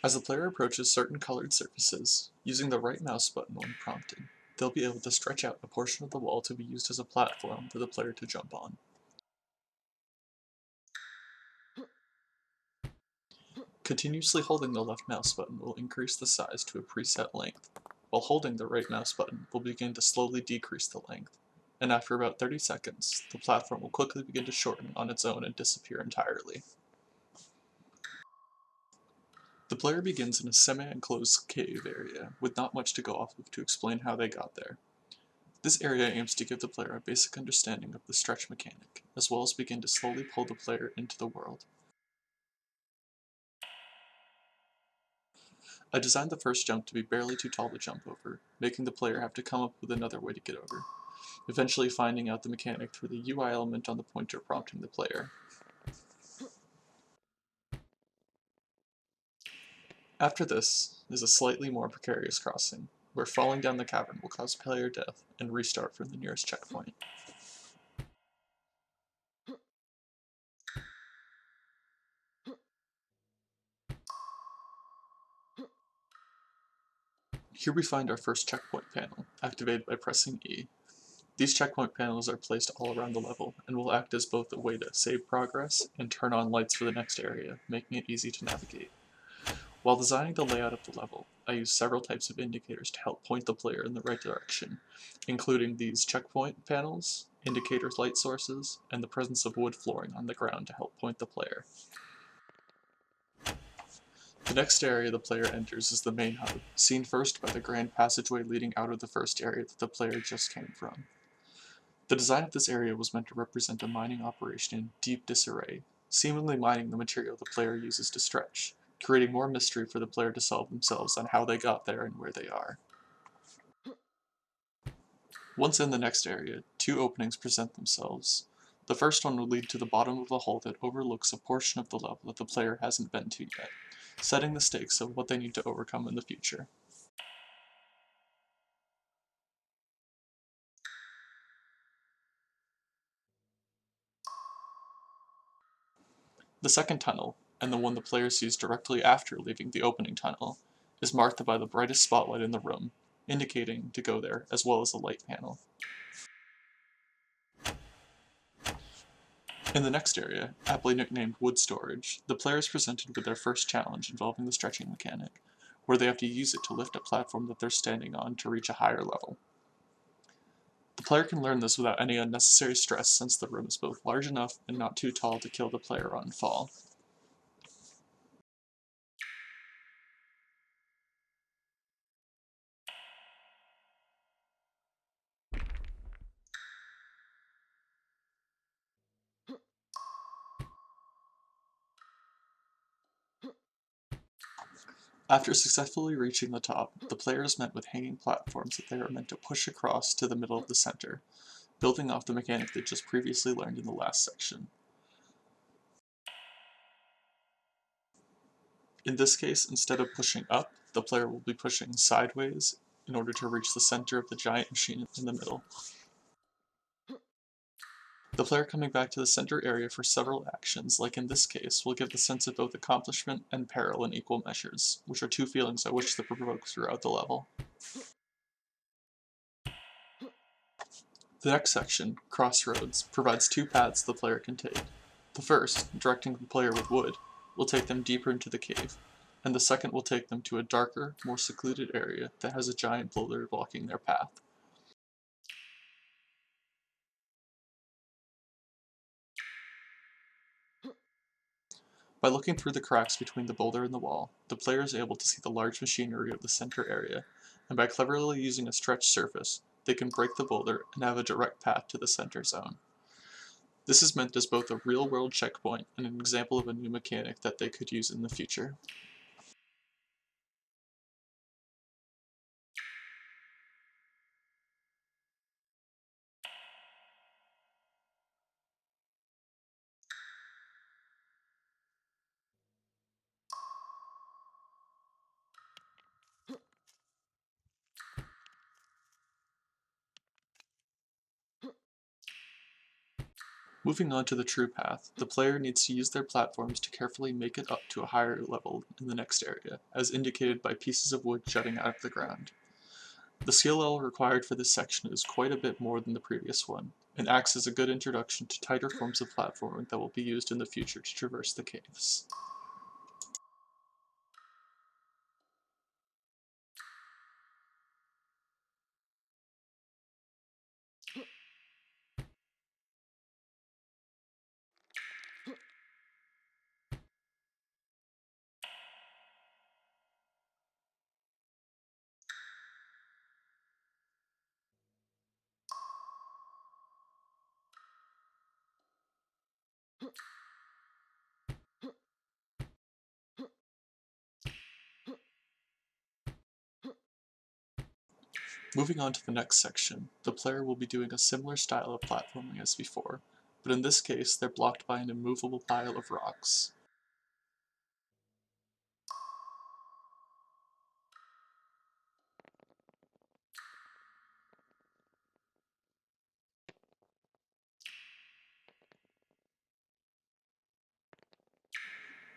As the player approaches certain colored surfaces, using the right mouse button when prompted, they'll be able to stretch out a portion of the wall to be used as a platform for the player to jump on. Continuously holding the left mouse button will increase the size to a preset length, while holding the right mouse button will begin to slowly decrease the length, and after about 30 seconds, the platform will quickly begin to shorten on its own and disappear entirely. The player begins in a semi-enclosed cave area with not much to go off of to explain how they got there. This area aims to give the player a basic understanding of the stretch mechanic, as well as begin to slowly pull the player into the world. I designed the first jump to be barely too tall to jump over, making the player have to come up with another way to get over, eventually finding out the mechanic through the UI element on the pointer prompting the player. After this is a slightly more precarious crossing, where falling down the cavern will cause player death and restart from the nearest checkpoint. Here we find our first checkpoint panel, activated by pressing E. These checkpoint panels are placed all around the level, and will act as both a way to save progress and turn on lights for the next area, making it easy to navigate. While designing the layout of the level, I used several types of indicators to help point the player in the right direction, including these checkpoint panels, indicators light sources, and the presence of wood flooring on the ground to help point the player. The next area the player enters is the main hub, seen first by the grand passageway leading out of the first area that the player just came from. The design of this area was meant to represent a mining operation in deep disarray, seemingly mining the material the player uses to stretch, creating more mystery for the player to solve themselves on how they got there and where they are. Once in the next area, two openings present themselves. The first one will lead to the bottom of a hole that overlooks a portion of the level that the player hasn't been to yet, setting the stakes of what they need to overcome in the future. The second tunnel, and the one the player sees directly after leaving the opening tunnel, is marked by the brightest spotlight in the room, indicating to go there, as well as a light panel. In the next area, aptly nicknamed Wood Storage, the player is presented with their first challenge involving the stretching mechanic, where they have to use it to lift a platform that they're standing on to reach a higher level. The player can learn this without any unnecessary stress since the room is both large enough and not too tall to kill the player on fall. After successfully reaching the top, the player is met with hanging platforms that they are meant to push across to the middle of the center, building off the mechanic they just previously learned in the last section. In this case, instead of pushing up, the player will be pushing sideways in order to reach the center of the giant machine in the middle. The player coming back to the center area for several actions, like in this case, will give the sense of both accomplishment and peril in equal measures, which are two feelings I wish to provoke throughout the level. The next section, Crossroads, provides two paths the player can take. The first, directing the player with wood, will take them deeper into the cave, and the second will take them to a darker, more secluded area that has a giant boulder blocking their path. By looking through the cracks between the boulder and the wall, the player is able to see the large machinery of the center area, and by cleverly using a stretched surface, they can break the boulder and have a direct path to the center zone. This is meant as both a real-world checkpoint and an example of a new mechanic that they could use in the future. Moving on to the true path, the player needs to use their platforms to carefully make it up to a higher level in the next area, as indicated by pieces of wood jutting out of the ground. The skill level required for this section is quite a bit more than the previous one, and acts as a good introduction to tighter forms of platforming that will be used in the future to traverse the caves. Moving on to the next section, the player will be doing a similar style of platforming as before, but in this case they're blocked by an immovable pile of rocks.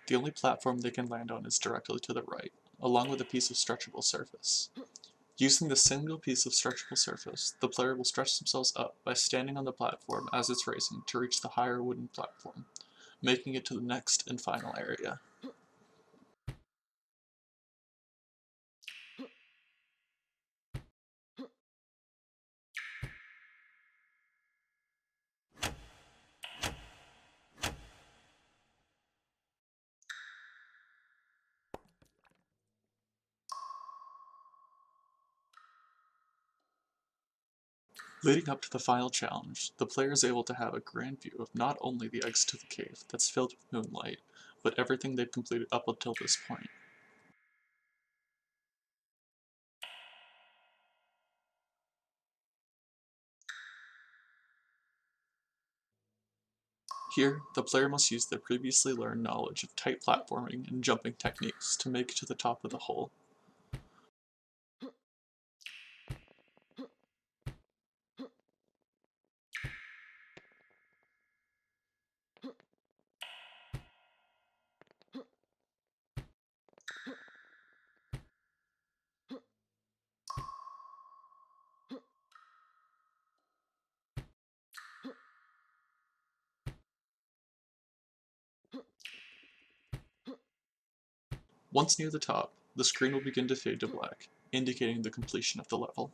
The only platform they can land on is directly to the right, along with a piece of stretchable surface. Using the single piece of stretchable surface, the player will stretch themselves up by standing on the platform as it's racing to reach the higher wooden platform, making it to the next and final area. Leading up to the final challenge, the player is able to have a grand view of not only the exit to the cave that's filled with moonlight, but everything they've completed up until this point. Here, the player must use their previously learned knowledge of tight platforming and jumping techniques to make it to the top of the hole. Once near the top, the screen will begin to fade to black, indicating the completion of the level.